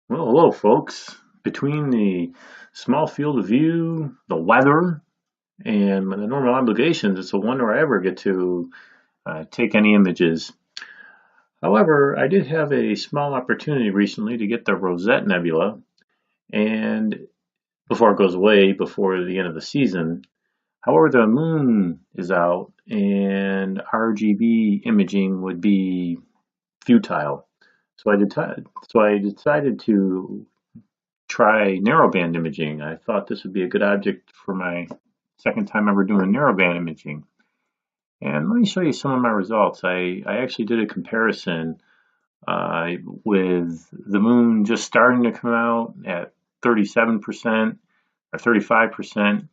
Well, hello, folks. Between the small field of view, the weather, and the normal obligations, it's a wonder I ever get to take any images. However, I did have a small opportunity recently to get the Rosette Nebula, and before it goes away, before the end of the season. However, the moon is out, and RGB imaging would be futile. So I decided to try narrowband imaging. I thought this would be a good object for my second time ever doing narrowband imaging. And let me show you some of my results. I actually did a comparison uh, with the moon just starting to come out at 37% or 35%.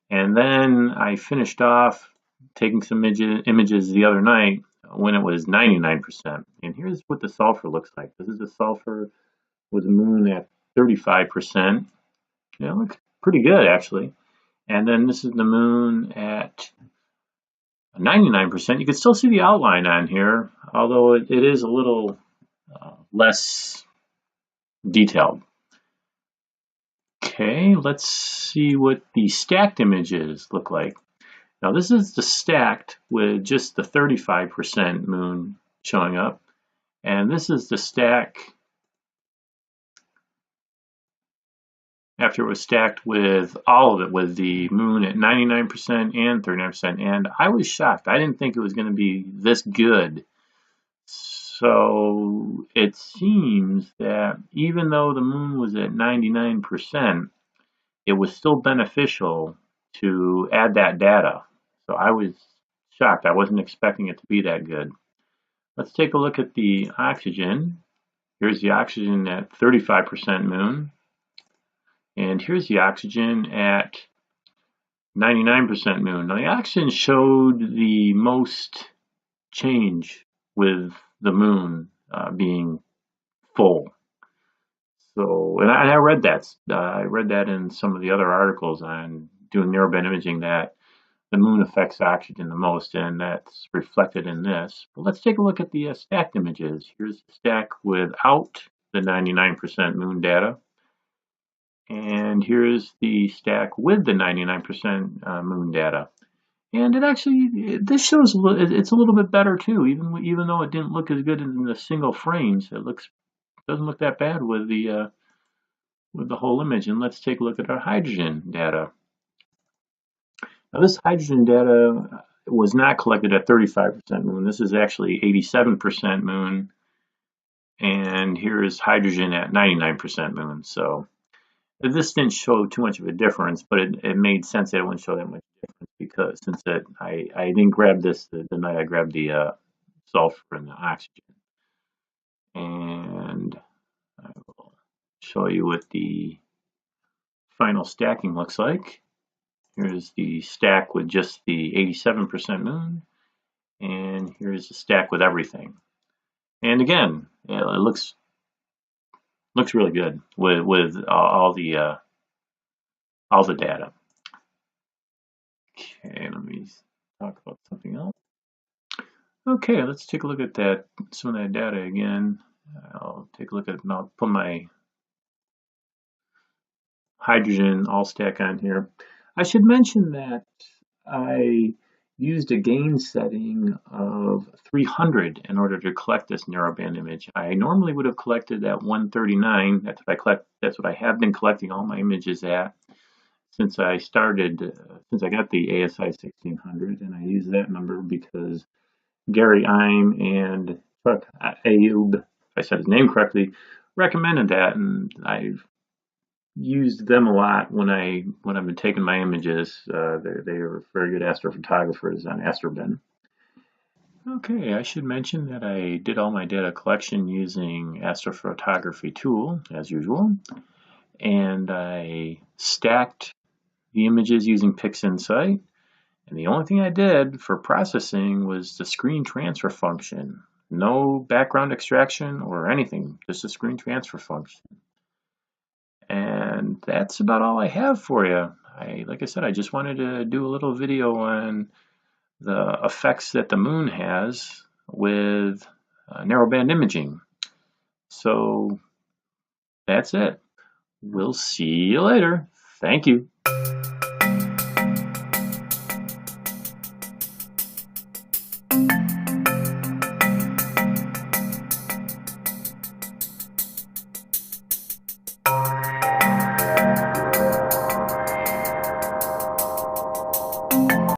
And then I finished off taking some images the other night when it was 99%. And here's what the sulfur looks like. This is the sulfur with the moon at 35%. Yeah, it looks pretty good actually. And then this is the moon at 99%. You can still see the outline on here, although it is a little less detailed. Okay, let's see what the stacked images look like. Now this is the stacked with just the 35% moon showing up. And this is the stack after it was stacked with all of it, with the moon at 99% and 39%. And I was shocked. I didn't think it was going to be this good. So it seems that even though the moon was at 99%, it was still beneficial to add that data. So I was shocked. I wasn't expecting it to be that good. Let's take a look at the oxygen. Here's the oxygen at 35% moon. And here's the oxygen at 99% moon. Now the oxygen showed the most change with the moon being full. So, and I read that. I read that in some of the other articles on doing narrowband imaging that the moon affects oxygen the most, and that's reflected in this. But let's take a look at the stacked images. Here's the stack without the 99% moon data. And here's the stack with the 99% moon data. And it actually, this shows, it's a little bit better too, even though it didn't look as good in the single frames. Doesn't look that bad with the whole image. And let's take a look at our hydrogen data. Now this hydrogen data was not collected at 35% moon. This is actually 87% moon. And here is hydrogen at 99% moon. So this didn't show too much of a difference, but it made sense that it wouldn't show that much difference because since I didn't grab this the night I grabbed the sulfur and the oxygen. And I will show you what the final stacking looks like. Here's the stack with just the 87% moon, and here's the stack with everything. And again, it looks really good with all the data. Okay, let me talk about something else. Okay, let's take a look at some of that data again. I'll take a look at it and I'll put my hydrogen all stack on here. I should mention that I used a gain setting of 300 in order to collect this narrowband image. I normally would have collected at 139. That's what I have been collecting all my images at since I got the ASI 1600, and I use that number because Gary Ime and Chuck Ayub, if I said his name correctly, recommended that, and I've used them a lot when I've been taking my images. They are very good astrophotographers on Astrobin. Okay, I should mention that I did all my data collection using astrophotography tool as usual, and I stacked the images using PixInsight. And the only thing I did for processing was the screen transfer function. No background extraction or anything, just a screen transfer function. And that's about all I have for you. Like I said, I just wanted to do a little video on the effects that the moon has with narrowband imaging. So That's it. We'll see you later. Thank you.